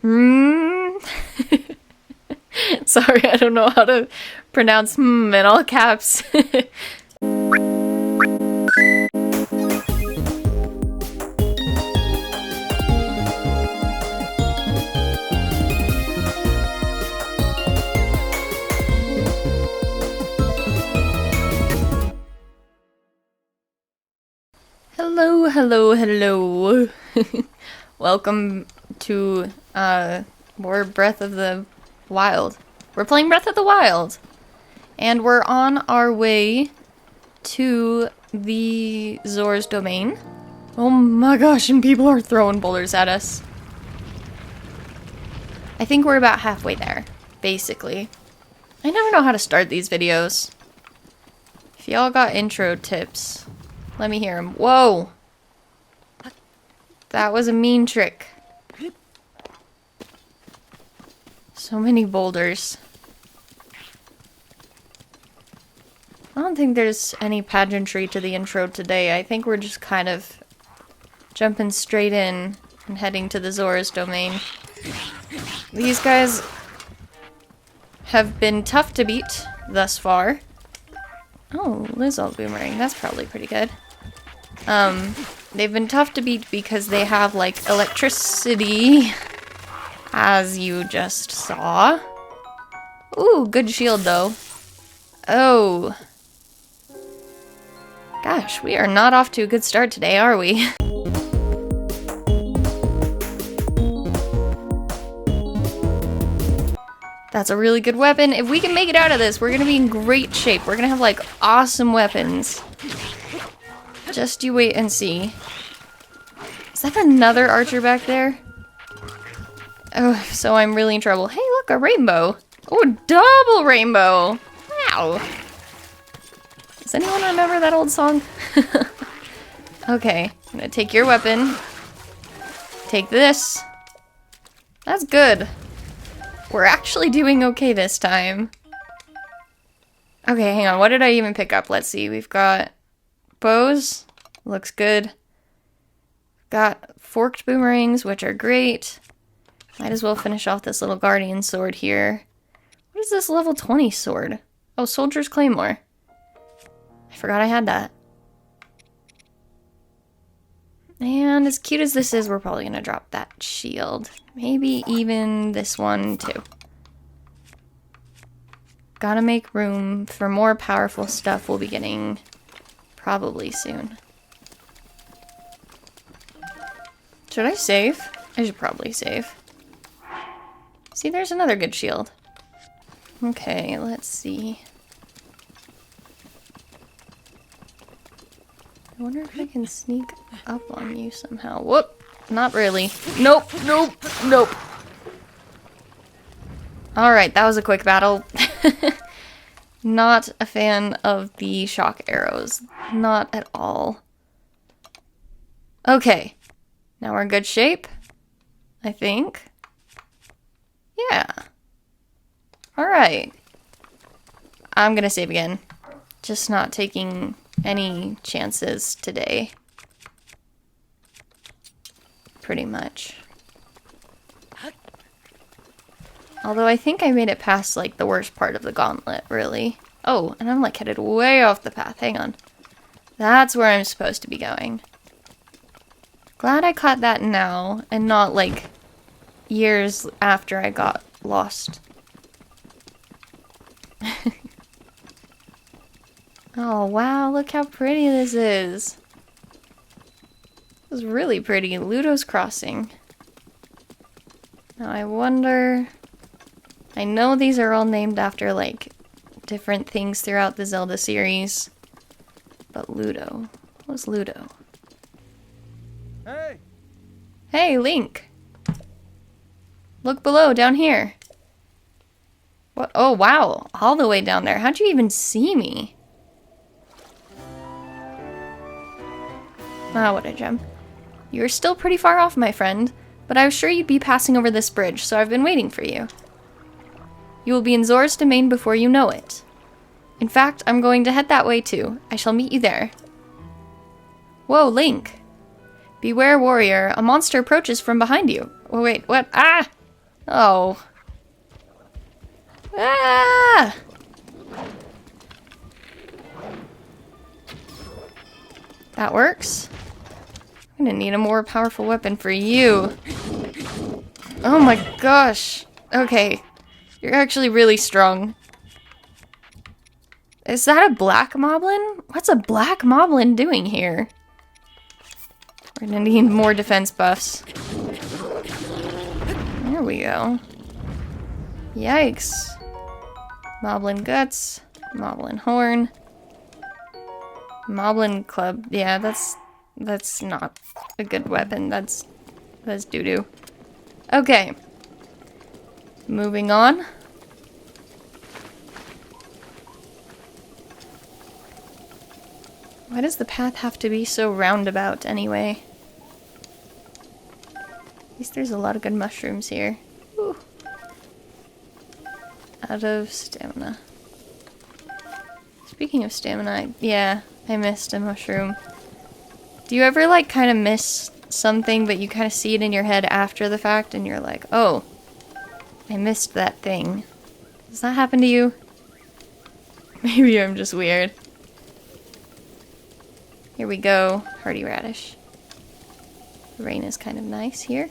Hmm. Sorry, I don't know how to pronounce in all caps. Hello, hello, hello. Welcome to more Breath of the Wild. We're playing Breath of the Wild. And we're on our way to the Zora's domain. Oh my gosh, and people are throwing boulders at us. I think we're about halfway there, basically. I never know how to start these videos. If y'all got intro tips, let me hear them. Whoa! That was a mean trick. So many boulders. I don't think there's any pageantry to the intro today. I think we're just kind of jumping straight in and heading to the Zora's domain. These guys have been tough to beat thus far. Oh, Lizzo boomerang. That's probably pretty good. They've been tough to beat because they have, like, electricity, as you just saw. Ooh, good shield, though. Oh. Gosh, we are not off to a good start today, are we? That's a really good weapon. If we can make it out of this, we're gonna be in great shape. We're gonna have, like, awesome weapons. Just you wait and see. Is that another archer back there? Oh, so I'm really in trouble. Hey, look, a rainbow. Oh, double rainbow. Wow. Does anyone remember that old song? Okay, I'm gonna take your weapon. Take this. That's good. We're actually doing okay this time. Okay, hang on. What did I even pick up? Let's see. We've got bows. Looks good. Got forked boomerangs, which are great. Might as well finish off this little guardian sword here. What is this level 20 sword? Oh, Soldier's Claymore. I forgot I had that. And as cute as this is, we're probably gonna drop that shield. Maybe even this one too. Gotta make room for more powerful stuff we'll be getting probably soon. Should I save? I should probably save. See, there's another good shield. Okay, let's see. I wonder if I can sneak up on you somehow. Whoop! Not really. Nope, nope, nope. Alright, that was a quick battle. Not a fan of the shock arrows. Not at all. Okay. Now we're in good shape. I think. Yeah. Alright. I'm gonna save again. Just not taking any chances today. Pretty much. Although I think I made it past, like, the worst part of the gauntlet, really. Oh, and I'm, like, headed way off the path. Hang on. That's where I'm supposed to be going. Glad I caught that now, and not, like, years after I got lost. Oh, wow, look how pretty this is. This is really pretty. Ludo's Crossing. Now, I wonder... I know these are all named after, like, different things throughout the Zelda series. But Ludo. What's Ludo? Hey! Hey, Link! Look below, down here. What? Oh, wow. All the way down there. How'd you even see me? Ah, what a gem. You're still pretty far off, my friend, but I was sure you'd be passing over this bridge, so I've been waiting for you. You will be in Zora's domain before you know it. In fact, I'm going to head that way too. I shall meet you there. Whoa, Link. Beware, warrior. A monster approaches from behind you. Oh, wait, what? Ah! Oh. Ah! That works. I'm gonna need a more powerful weapon for you. Oh my gosh. Okay. You're actually really strong. Is that a black moblin? What's a black moblin doing here? We're gonna need more defense buffs. There we go. Yikes. Moblin guts. Moblin horn. Moblin club. Yeah, that's not a good weapon. That's doo-doo. Okay. Moving on. Why does the path have to be so roundabout anyway? At least there's a lot of good mushrooms here. Ooh. Out of stamina. Speaking of stamina, yeah, I missed a mushroom. Do you ever like kind of miss something but you kind of see it in your head after the fact and you're like, oh, I missed that thing. Does that happen to you? Maybe I'm just weird. Here we go, hardy radish. The rain is kind of nice here.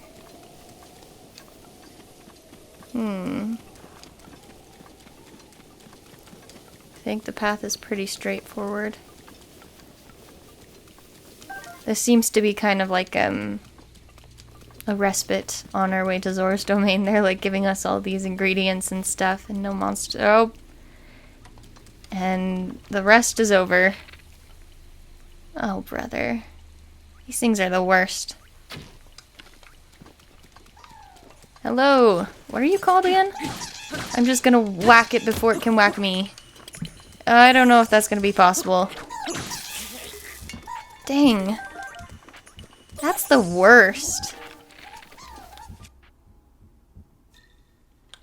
I think the path is pretty straightforward. This seems to be kind of like a respite on our way to Zora's domain. They're like giving us all these ingredients and stuff and no monster. Oh! And the rest is over. Oh, brother. These things are the worst. Hello! What are you called again? I'm just gonna whack it before it can whack me. I don't know if that's gonna be possible. Dang. That's the worst.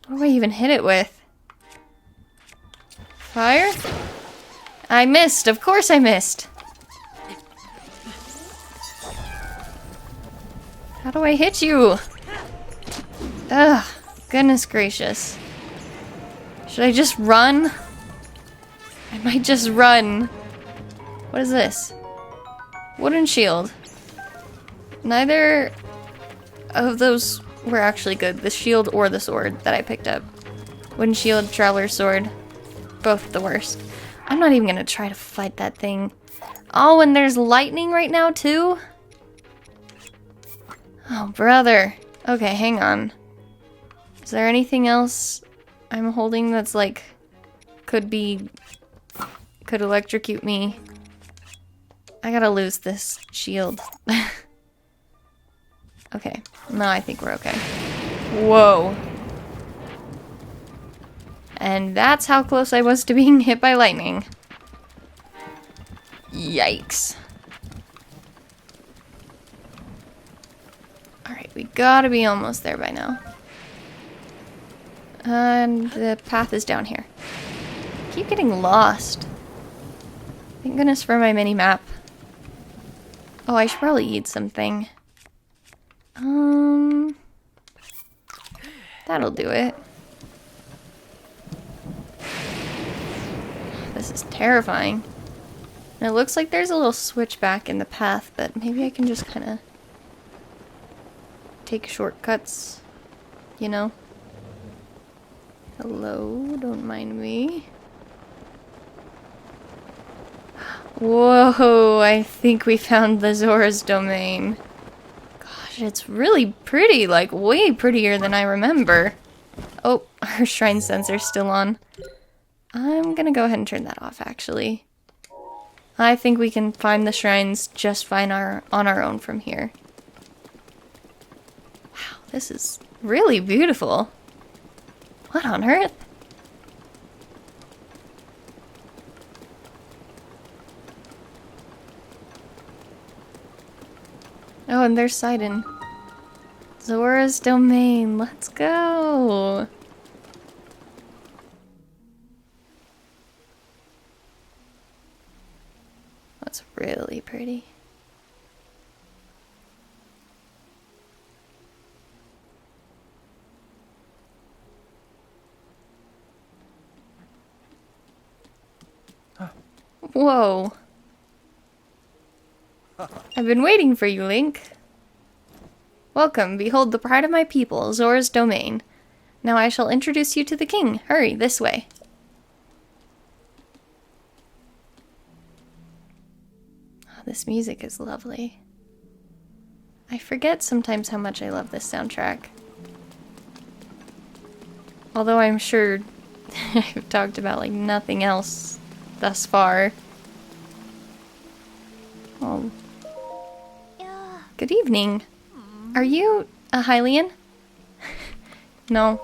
What do I even hit it with? Fire? I missed. Of course I missed. How do I hit you? Ugh. Goodness gracious. Should I just run? I might just run. What is this? Wooden shield. Neither of those were actually good. The shield or the sword that I picked up. Wooden shield, traveler's sword. Both the worst. I'm not even gonna try to fight that thing. Oh, and there's lightning right now too? Oh, brother. Okay, hang on. Is there anything else I'm holding that's like... could electrocute me? I gotta lose this shield. Okay. No, I think we're okay. Whoa. And that's how close I was to being hit by lightning. Yikes. Alright, we gotta be almost there by now. And the path is down here. I keep getting lost. Thank goodness for my mini-map. Oh, I should probably eat something. That'll do it. This is terrifying. And it looks like there's a little switch back in the path, but maybe I can just kind of take shortcuts, you know? Hello, don't mind me. Whoa, I think we found the Zora's domain. Gosh, it's really pretty, like way prettier than I remember. Oh, our shrine sensor's still on. I'm gonna go ahead and turn that off, actually. I think we can find the shrines just fine on our own from here. Wow, this is really beautiful. What on earth? Oh, and there's Sidon. Zora's domain. Let's go. That's really pretty. Whoa. I've been waiting for you, Link. Welcome, behold the pride of my people, Zora's domain. Now I shall introduce you to the king. Hurry, this way. Oh, this music is lovely. I forget sometimes how much I love this soundtrack. Although I'm sure I've talked about like nothing else thus far. Oh. Good evening. Are you a Hylian? No.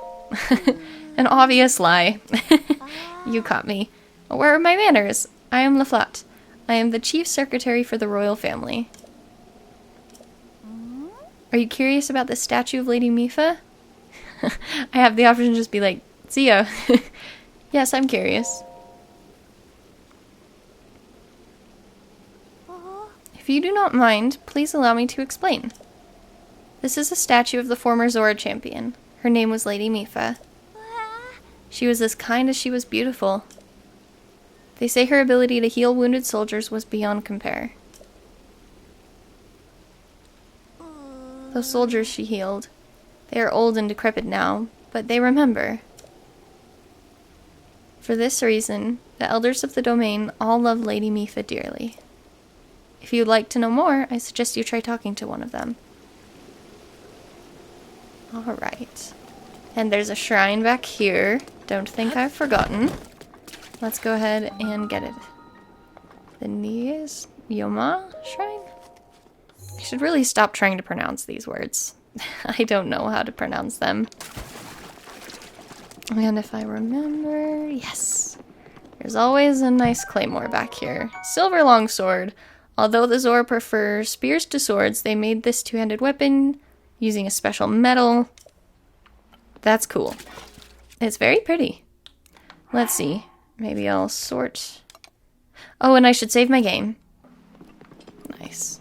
An obvious lie. You caught me. Where are my manners? I am Laflat. I am the chief secretary for the royal family. Are you curious about the statue of Lady Mipha? I have the option to just be like, see ya. Yes, I'm curious. If you do not mind, please allow me to explain. This is a statue of the former Zora champion. Her name was Lady Mipha. She was as kind as she was beautiful. They say her ability to heal wounded soldiers was beyond compare. Those soldiers she healed, they are old and decrepit now, but they remember. For this reason, the elders of the domain all love Lady Mipha dearly. If you'd like to know more, I suggest you try talking to one of them. Alright. And there's a shrine back here. Don't think I've forgotten. Let's go ahead and get it. The Nies Yoma shrine? I should really stop trying to pronounce these words. I don't know how to pronounce them. And if I remember... Yes! There's always a nice claymore back here. Silver longsword. Although the Zora prefer spears to swords, they made this two-handed weapon using a special metal. That's cool. It's very pretty. Let's see. Maybe I'll sort... Oh, and I should save my game. Nice.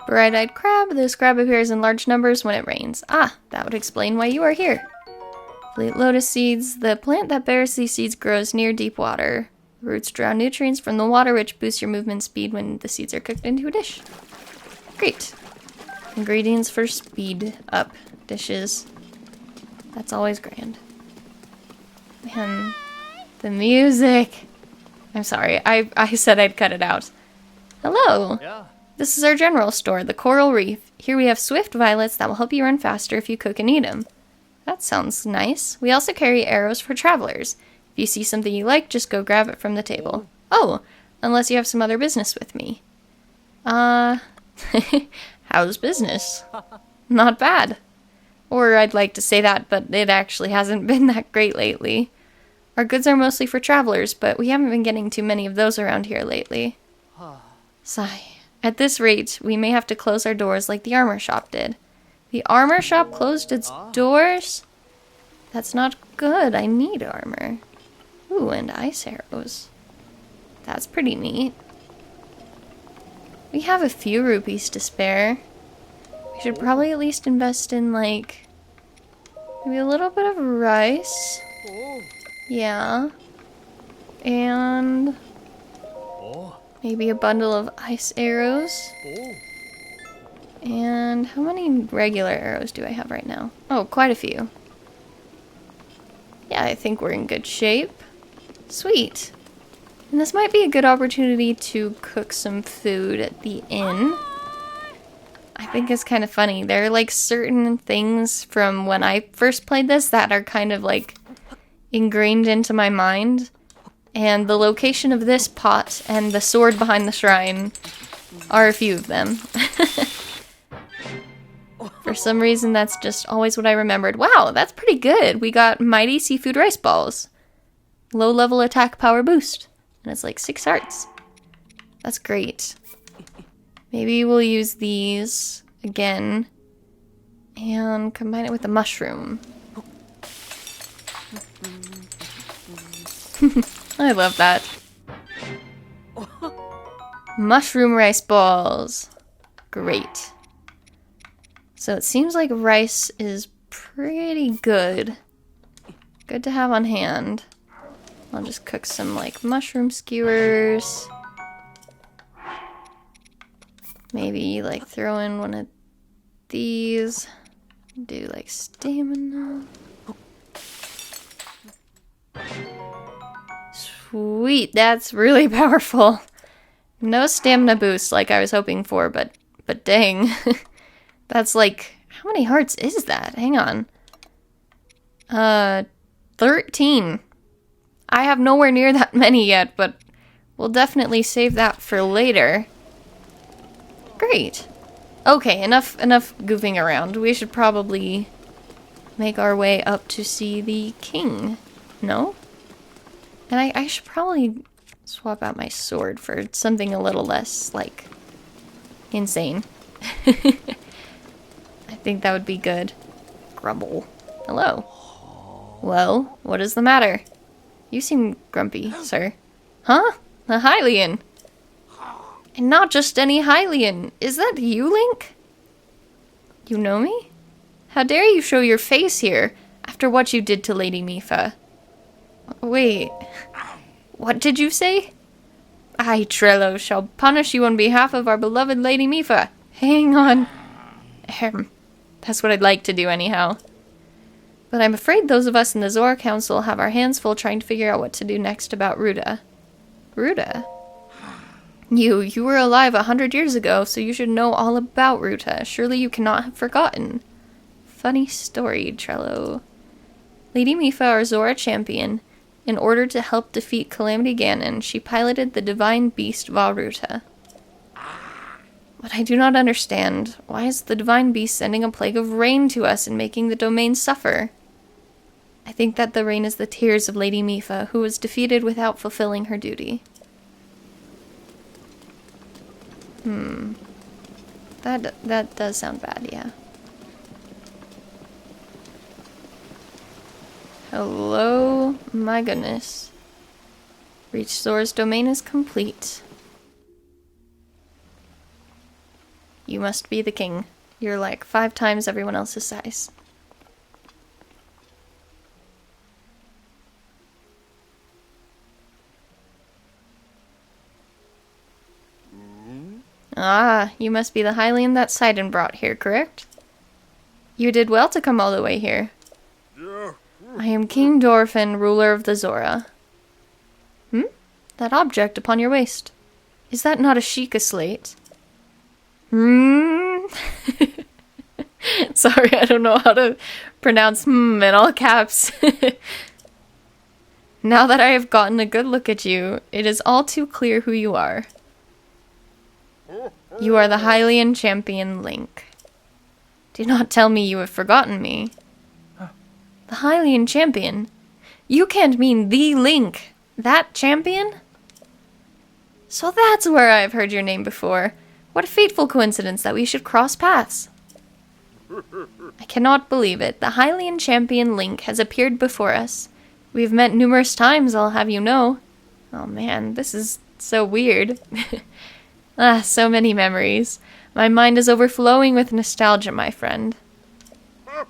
Bright-eyed crab. This crab appears in large numbers when it rains. Ah, that would explain why you are here. Fleet lotus seeds. The plant that bears these seeds grows near deep water. Roots draw nutrients from the water, which boosts your movement speed when the seeds are cooked into a dish. Great. Ingredients for speed up dishes. That's always grand. And the music. I'm sorry, I said I'd cut it out. Hello. Yeah. This is our general store, the Coral Reef. Here we have swift violets that will help you run faster if you cook and eat them. That sounds nice. We also carry arrows for travelers. If you see something you like, just go grab it from the table. Oh, unless you have some other business with me. How's business? Not bad. Or I'd like to say that, but it actually hasn't been that great lately. Our goods are mostly for travelers, but we haven't been getting too many of those around here lately. Sigh. At this rate, we may have to close our doors like the armor shop did. The armor shop closed its doors? That's not good. I need armor. Ooh, and ice arrows. That's pretty neat. We have a few rupees to spare. We should probably at least invest in, like, maybe a little bit of rice. Yeah. And maybe a bundle of ice arrows. And how many regular arrows do I have right now? Oh, quite a few. Yeah, I think we're in good shape. Sweet. And this might be a good opportunity to cook some food at the inn. I think it's kind of funny. There are like certain things from when I first played this that are kind of like ingrained into my mind. And the location of this pot and the sword behind the shrine are a few of them. For some reason, that's just always what I remembered. Wow, that's pretty good. We got Mighty Seafood Rice Balls. Low level attack power boost. And it's like 6 hearts. That's great. Maybe we'll use these again and combine it with the mushroom. I love that. Mushroom rice balls. Great. So it seems like rice is pretty good. Good to have on hand. I'll just cook some, like, mushroom skewers. Maybe, like, throw in one of these. Do, like, stamina. Sweet, that's really powerful. No stamina boost like I was hoping for, but dang. That's like, how many hearts is that? Hang on. 13. I have nowhere near that many yet, but we'll definitely save that for later. Great. Okay, enough goofing around. We should probably make our way up to see the king. No? And I should probably swap out my sword for something a little less, like, insane. I think that would be good. Grumble. Hello. Well, what is the matter? You seem grumpy, sir. Huh? A Hylian. And not just any Hylian. Is that you, Link? You know me? How dare you show your face here after what you did to Lady Mipha? Wait. What did you say? I, Trello, shall punish you on behalf of our beloved Lady Mipha. Hang on. That's what I'd like to do anyhow. But I'm afraid those of us in the Zora Council have our hands full trying to figure out what to do next about Ruta. Ruta? You were alive 100 years ago, so you should know all about Ruta. Surely you cannot have forgotten. Funny story, Trello. Lady Mipha, our Zora champion, in order to help defeat Calamity Ganon, she piloted the divine beast Vah Ruta. But I do not understand. Why is the divine beast sending a plague of rain to us and making the domain suffer? I think that the rain is the tears of Lady Mipha, who was defeated without fulfilling her duty. That does sound bad, yeah. Hello? My goodness. Reach Zora's domain is complete. You must be the king. You're like 5 times everyone else's size. Ah, you must be the Hylian that Sidon brought here, correct? You did well to come all the way here. I am King Dorphin, ruler of the Zora. That object upon your waist. Is that not a Sheikah slate? Sorry, I don't know how to pronounce in all caps. Now that I have gotten a good look at you, it is all too clear who you are. You are the Hylian champion Link. Do not tell me you have forgotten me. The Hylian champion? You can't mean the Link. That champion? So that's where I've heard your name before. What a fateful coincidence that we should cross paths. I cannot believe it. The Hylian champion Link has appeared before us. We've met numerous times, I'll have you know. Oh man, this is so weird. So many memories. My mind is overflowing with nostalgia, my friend. I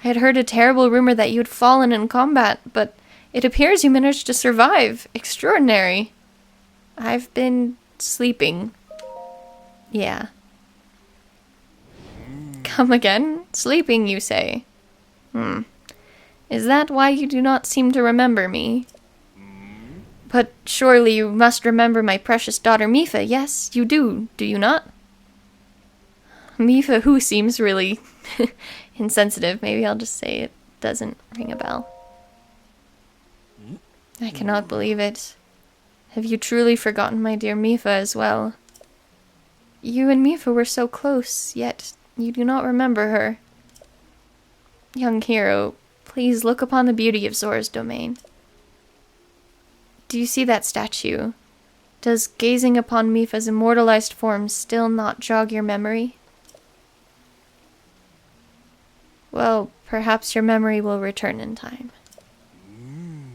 had heard a terrible rumor that you had fallen in combat, but it appears you managed to survive. Extraordinary. I've been sleeping. Yeah. Come again? Sleeping, you say? Is that why you do not seem to remember me? But surely you must remember my precious daughter Mipha. Yes, you do you not? Mipha who seems really insensitive. Maybe I'll just say it doesn't ring a bell. I cannot believe it. Have you truly forgotten my dear Mipha as well? You and Mipha were so close, yet you do not remember her. Young hero, please look upon the beauty of Zora's domain. Do you see that statue? Does gazing upon Mipha's immortalized form still not jog your memory? Well, perhaps your memory will return in time.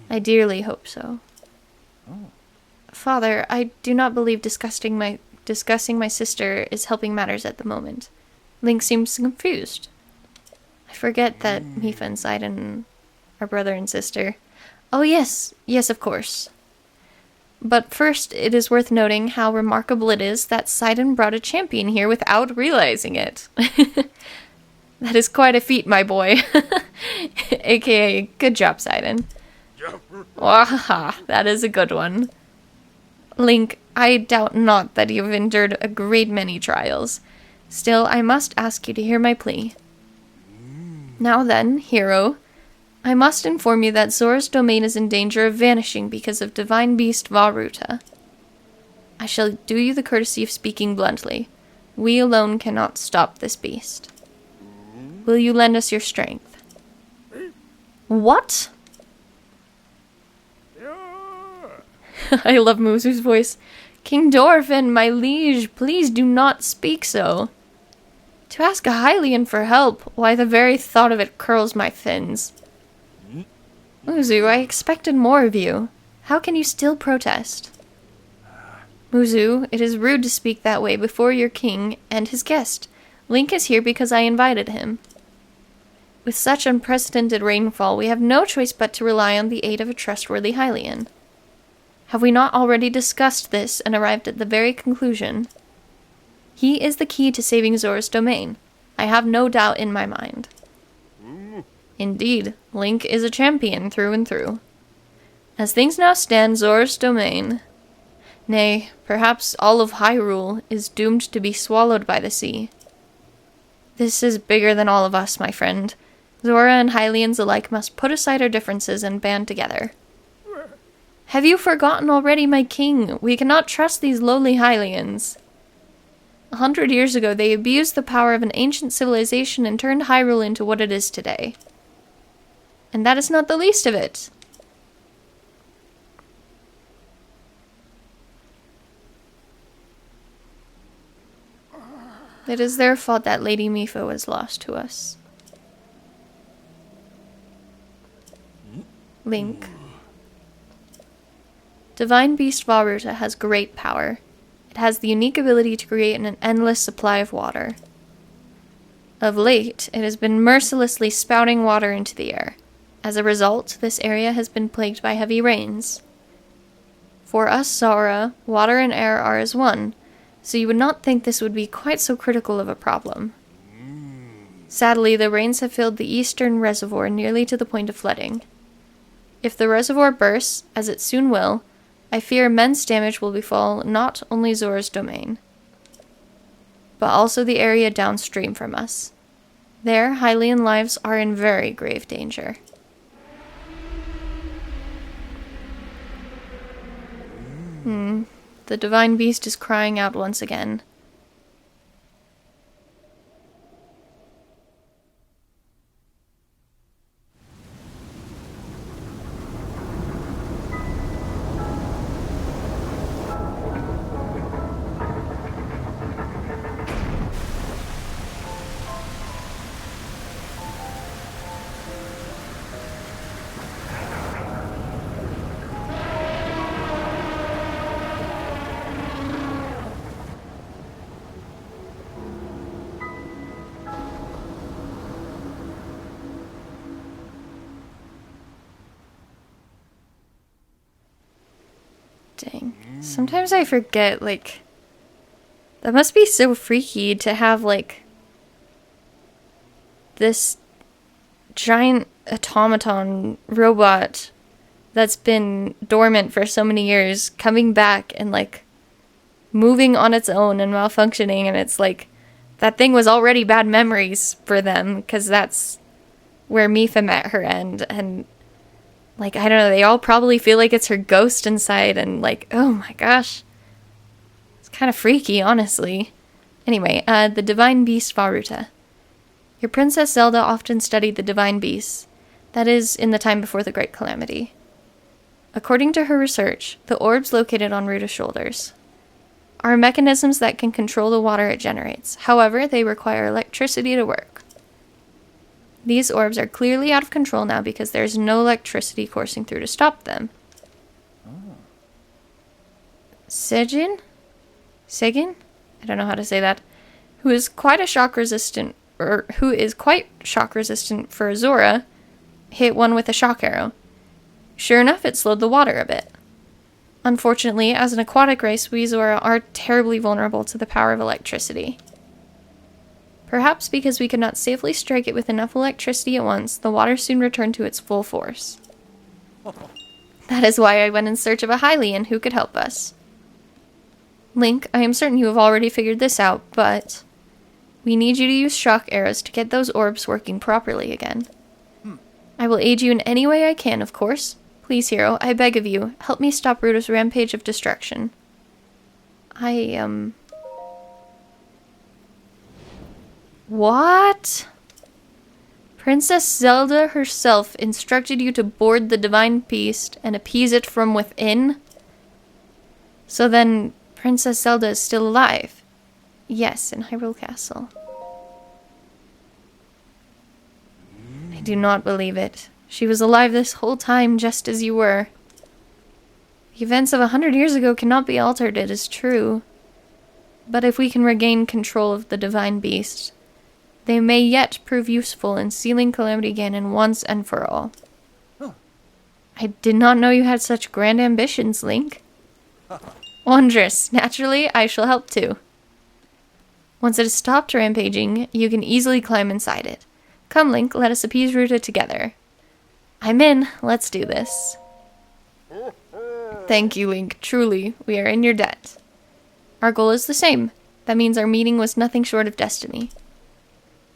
I dearly hope so. Father, I do not believe discussing my sister is helping matters at the moment. Link seems confused. I forget that Mipha and Sidon are brother and sister. Oh yes, yes of course. But first, it is worth noting how remarkable it is that Sidon brought a champion here without realizing it. That is quite a feat, my boy. AKA, good job, Sidon. Wahaha, that is a good one. Link, I doubt not that you have endured a great many trials. Still, I must ask you to hear my plea. Now then, hero, I must inform you that Zora's domain is in danger of vanishing because of divine beast Varuta. I shall do you the courtesy of speaking bluntly. We alone cannot stop this beast. Will you lend us your strength? What? I love Muzu's voice. King Dorfin, my liege, please do not speak so. To ask a Hylian for help, why the very thought of it curls my fins. Muzu, I expected more of you. How can you still protest? Muzu, it is rude to speak that way before your king and his guest. Link is here because I invited him. With such unprecedented rainfall, we have no choice but to rely on the aid of a trustworthy Hylian. Have we not already discussed this and arrived at the very conclusion? He is the key to saving Zora's domain. I have no doubt in my mind. Indeed, Link is a champion through and through. As things now stand, Zora's domain, nay, perhaps all of Hyrule, is doomed to be swallowed by the sea. This is bigger than all of us, my friend. Zora and Hylians alike must put aside our differences and band together. Have you forgotten already, my king? We cannot trust these lowly Hylians. 100 years ago, they abused the power of an ancient civilization and turned Hyrule into what it is today. And that is not the least of it. It is their fault that Lady Mipha was lost to us. Link. Divine Beast Varuta has great power. It has the unique ability to create an endless supply of water. Of late, it has been mercilessly spouting water into the air. As a result, this area has been plagued by heavy rains. For us, Zora, water and air are as one, so you would not think this would be quite so critical of a problem. Sadly, the rains have filled the eastern reservoir nearly to the point of flooding. If the reservoir bursts, as it soon will, I fear immense damage will befall not only Zora's domain, but also the area downstream from us. There, Hylian lives are in very grave danger. The divine beast is crying out once again. Dang. Sometimes I forget, like, that must be so freaky to have, like, this giant automaton robot that's been dormant for so many years coming back and, like, moving on its own and malfunctioning, and it's like, that thing was already bad memories for them, because that's where Mipha met her end, and like, I don't know, they all probably feel like it's her ghost inside, and like, oh my gosh. It's kind of freaky, honestly. Anyway, the Divine Beast Varuta. Your Princess Zelda often studied the Divine Beasts. That is, in the time before the Great Calamity. According to her research, the orbs located on Ruta's shoulders are mechanisms that can control the water it generates. However, they require electricity to work. These orbs are clearly out of control now because there's no electricity coursing through to stop them. Segin? I don't know how to say that. Who is quite shock resistant for Zora, hit one with a shock arrow. Sure enough, it slowed the water a bit. Unfortunately, as an aquatic race, we Zora are terribly vulnerable to the power of electricity. Perhaps because we could not safely strike it with enough electricity at once, the water soon returned to its full force. That is why I went in search of a Hylian who could help us. Link, I am certain you have already figured this out, but we need you to use shock arrows to get those orbs working properly again. I will aid you in any way I can, of course. Please, hero, I beg of you, help me stop Ruto's rampage of destruction. What? Princess Zelda herself instructed you to board the divine beast and appease it from within? So then, Princess Zelda is still alive? Yes, in Hyrule Castle. I do not believe it. She was alive this whole time, just as you were. The events of 100 years ago cannot be altered, it is true. But if we can regain control of the divine beast, they may yet prove useful in sealing Calamity Ganon once and for all. Huh. I did not know you had such grand ambitions, Link. Wondrous. Naturally, I shall help too. Once it has stopped rampaging, you can easily climb inside it. Come, Link, let us appease Ruto together. I'm in. Let's do this. Thank you, Link. Truly, we are in your debt. Our goal is the same. That means our meeting was nothing short of destiny.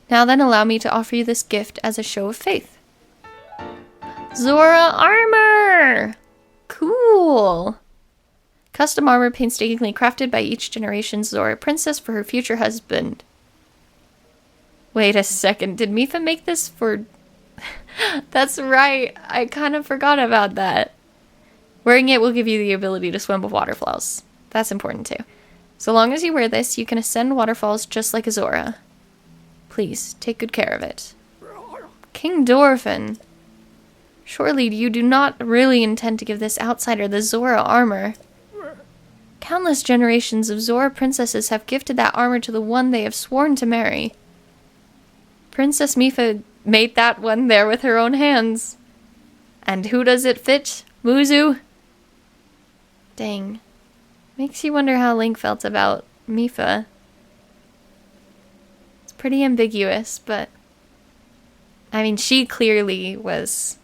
Now then, allow me to offer you this gift as a show of faith. Zora armor! Cool! Custom armor painstakingly crafted by each generation's Zora princess for her future husband. Wait a second, did Mipha make this for... That's right, I kind of forgot about that. Wearing it will give you the ability to swim with waterfalls. That's important too. So long as you wear this, you can ascend waterfalls just like a Zora. Please, take good care of it. King Dorphin. Surely you do not really intend to give this outsider the Zora armor. Countless generations of Zora princesses have gifted that armor to the one they have sworn to marry. Princess Mipha made that one there with her own hands. And who does it fit? Muzu? Dang. Makes you wonder how Link felt about Mipha. It's pretty ambiguous, but... I mean, she clearly was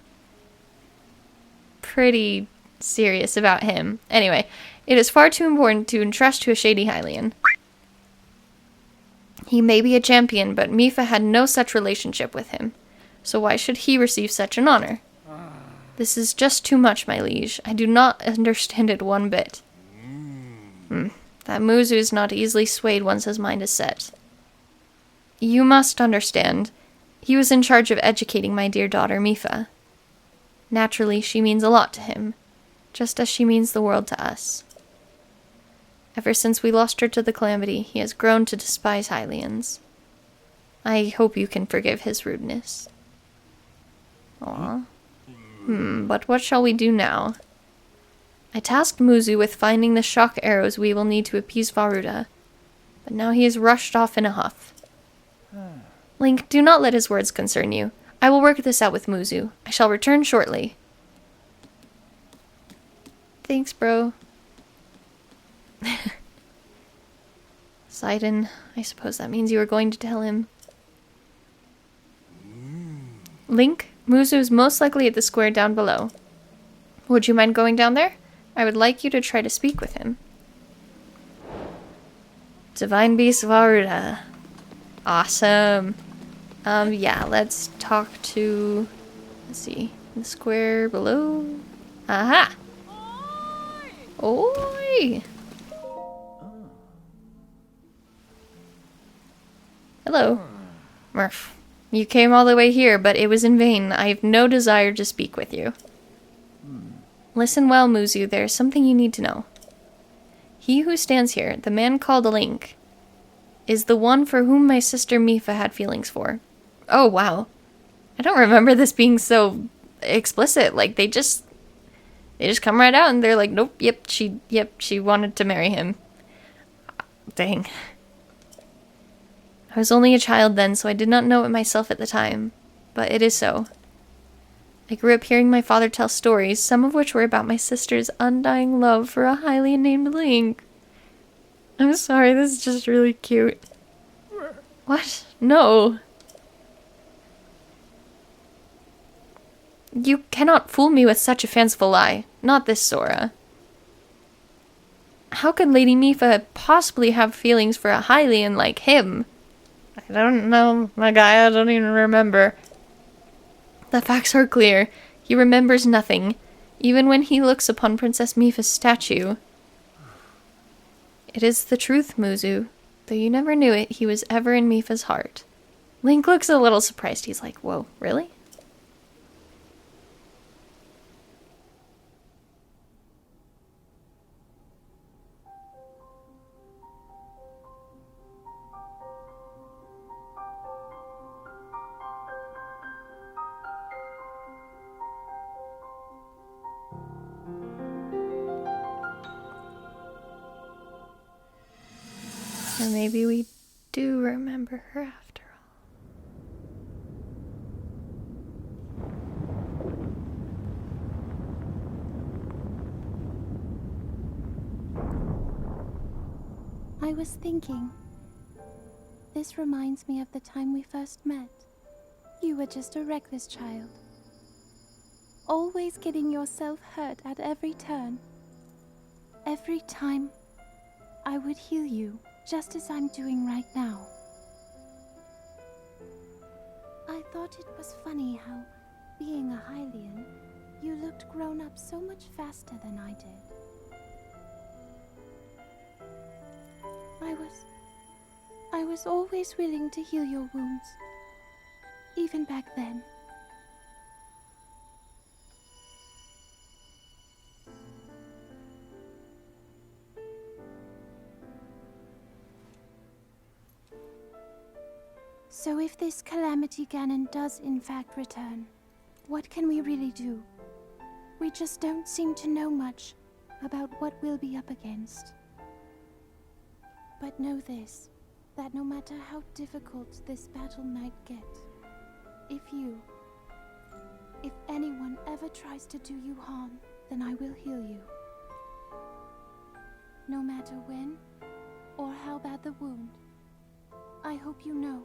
pretty serious about him. Anyway, it is far too important to entrust to a shady Hylian. He may be a champion, but Mipha had no such relationship with him. So why should he receive such an honor? This is just too much, my liege. I do not understand it one bit. That muzu is not easily swayed once his mind is set. You must understand. He was in charge of educating my dear daughter, Mipha. Naturally, she means a lot to him, just as she means the world to us. Ever since we lost her to the Calamity, he has grown to despise Hylians. I hope you can forgive his rudeness. Aww. But what shall we do now? I tasked Muzu with finding the shock arrows we will need to appease Varuta, but now he has rushed off in a huff. Link, do not let his words concern you. I will work this out with Muzu. I shall return shortly. Thanks, bro. Sidon, I suppose that means you are going to tell him. Link, Muzu is most likely at the square down below. Would you mind going down there? I would like you to try to speak with him. Divine Beast Varuta. Awesome. Yeah, let's talk to... Let's see. The square below. Aha! Oi! Hello. Murph. You came all the way here, but it was in vain. I have no desire to speak with you. Listen well, Muzu. There is something you need to know. He who stands here, the man called Link, is the one for whom my sister Mipha had feelings for. Oh, wow. I don't remember this being so explicit. Like, they just come right out and they're like, nope, yep, she wanted to marry him. Dang. I was only a child then, so I did not know it myself at the time. But it is so. I grew up hearing my father tell stories, some of which were about my sister's undying love for a Hylian named Link. I'm sorry, this is just really cute. What? No. You cannot fool me with such a fanciful lie. Not this Zora. How could Lady Mipha possibly have feelings for a Hylian like him? I don't know, my guy, I don't even remember. The facts are clear. He remembers nothing, even when he looks upon Princess Mipha's statue. It is the truth, Muzu. Though you never knew it, he was ever in Mipha's heart. Link looks a little surprised. He's like, whoa, really? Or maybe we do remember her after all. I was thinking, this reminds me of the time we first met. You were just a reckless child, always getting yourself hurt at every turn. Every time, I would heal you, just as I'm doing right now. I thought it was funny how, being a Hylian, you looked grown up so much faster than I did. I was always willing to heal your wounds, even back then. So if this Calamity Ganon does in fact return, what can we really do? We just don't seem to know much about what we'll be up against. But know this, that no matter how difficult this battle might get, if anyone ever tries to do you harm, then I will heal you. No matter when or how bad the wound, I hope you know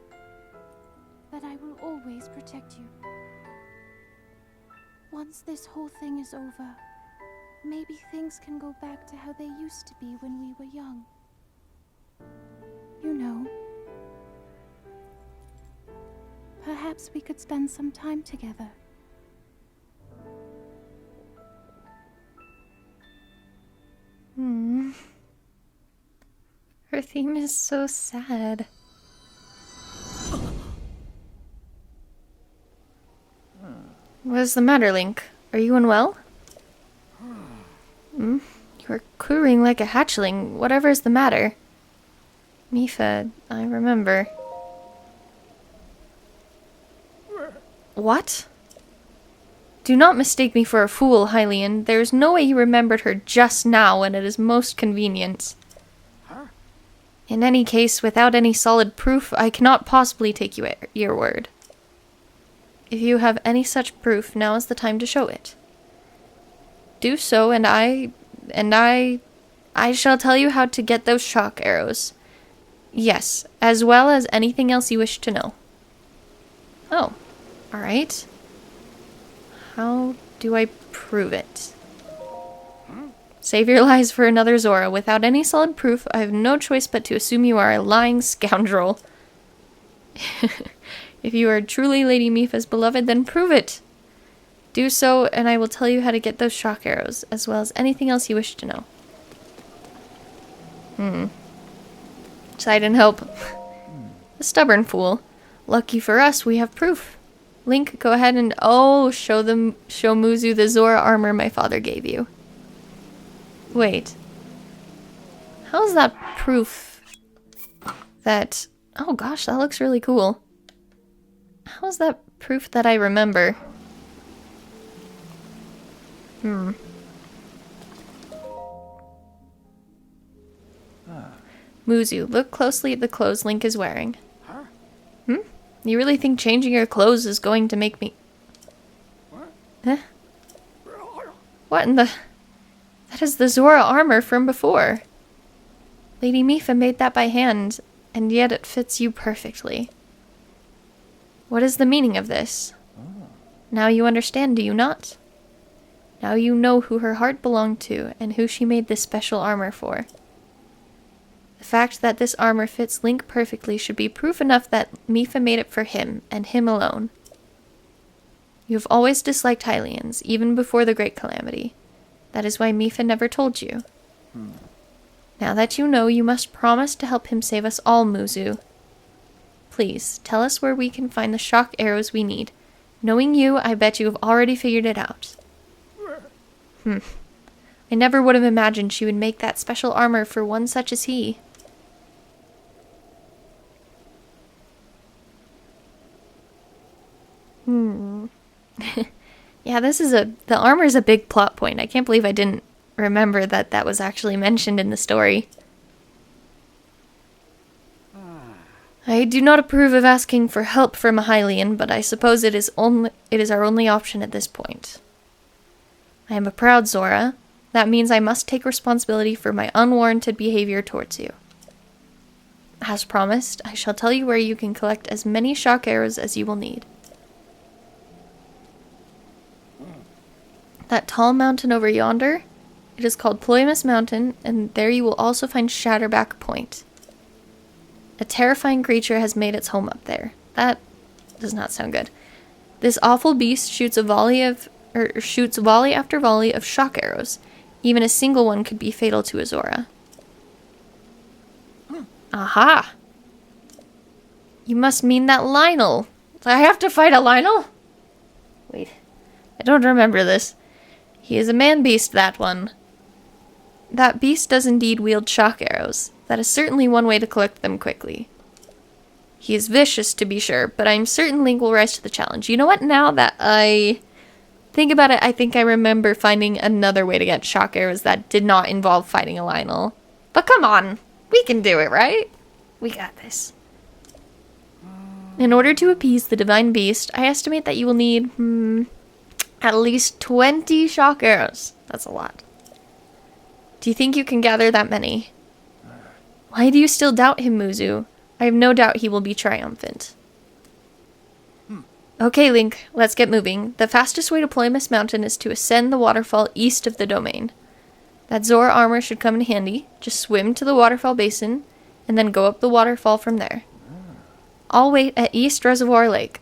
that I will always protect you. Once this whole thing is over, maybe things can go back to how they used to be when we were young. You know, perhaps we could spend some time together. Her theme is so sad. What's the matter, Link? Are you unwell? You are cooing like a hatchling. Whatever is the matter? Mipha, I remember. What? Do not mistake me for a fool, Hylian. There is no way you remembered her just now when it is most convenient. In any case, without any solid proof, I cannot possibly take you at your word. If you have any such proof, now is the time to show it. Do so, and I shall tell you how to get those shock arrows. Yes, as well as anything else you wish to know. Oh, alright. How do I prove it? Save your lies for another Zora. Without any solid proof, I have no choice but to assume you are a lying scoundrel. If you are truly Lady Mipha's beloved, then prove it. Do so, and I will tell you how to get those shock arrows, as well as anything else you wish to know. So I didn't help. A stubborn fool. Lucky for us, we have proof. Link, go ahead and show Muzu the Zora armor my father gave you. Wait. How's that proof that... Oh gosh, that looks really cool. How's that proof that I remember? Muzu, look closely at the clothes Link is wearing. You really think changing your clothes is going to make me... Huh? What in the... That is the Zora armor from before. Lady Mipha made that by hand, and yet it fits you perfectly. What is the meaning of this? Now you understand, do you not? Now you know who her heart belonged to, and who she made this special armor for. The fact that this armor fits Link perfectly should be proof enough that Mipha made it for him, and him alone. You have always disliked Hylians, even before the Great Calamity. That is why Mipha never told you. Now that you know, you must promise to help him save us all, Muzu. Please, tell us where we can find the shock arrows we need. Knowing you, I bet you have already figured it out. I never would have imagined she would make that special armor for one such as he. Yeah, the armor's a big plot point. I can't believe I didn't remember that that was actually mentioned in the story. I do not approve of asking for help from a Hylian, but I suppose it is our only option at this point. I am a proud Zora. That means I must take responsibility for my unwarranted behavior towards you. As promised, I shall tell you where you can collect as many shock arrows as you will need. That tall mountain over yonder, it is called Ploymus Mountain, and there you will also find Shatterback Point. A terrifying creature has made its home up there. That does not sound good. This awful beast shoots volley after volley of shock arrows. Even a single one could be fatal to a Zora. Aha! You must mean that Lionel. I have to fight a Lionel? Wait, I don't remember this. He is a man-beast, that one. That beast does indeed wield shock arrows. That is certainly one way to collect them quickly. He is vicious, to be sure, but I'm certain Link will rise to the challenge. You know what, now that I think about it, I think I remember finding another way to get shock arrows that did not involve fighting a Lionel. But come on, we can do it, right? We got this. In order to appease the divine beast, I estimate that you will need, at least 20 shock arrows. That's a lot. Do you think you can gather that many? Why do you still doubt him, Muzu? I have no doubt he will be triumphant. Okay, Link, let's get moving. The fastest way to Ploymus Mountain is to ascend the waterfall east of the domain. That Zora armor should come in handy. Just swim to the waterfall basin, and then go up the waterfall from there. I'll wait at East Reservoir Lake,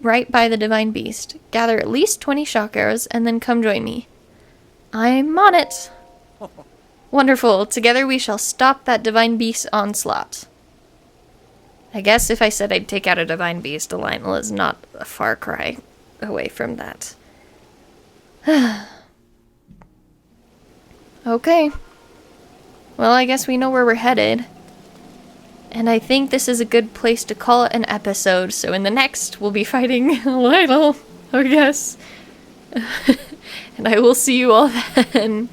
right by the Divine Beast. Gather at least 20 shock arrows, and then come join me. I'm on it! Wonderful. Together we shall stop that Divine Beast's onslaught. I guess if I said I'd take out a Divine Beast, a Lionel is not a far cry away from that. Okay. Well, I guess we know where we're headed. And I think this is a good place to call it an episode, so in the next, we'll be fighting Lionel, I guess. And I will see you all then.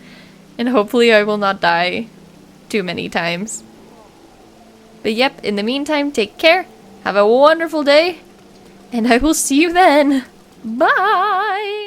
And hopefully I will not die too many times. But yep, in the meantime, take care, have a wonderful day, and I will see you then. Bye!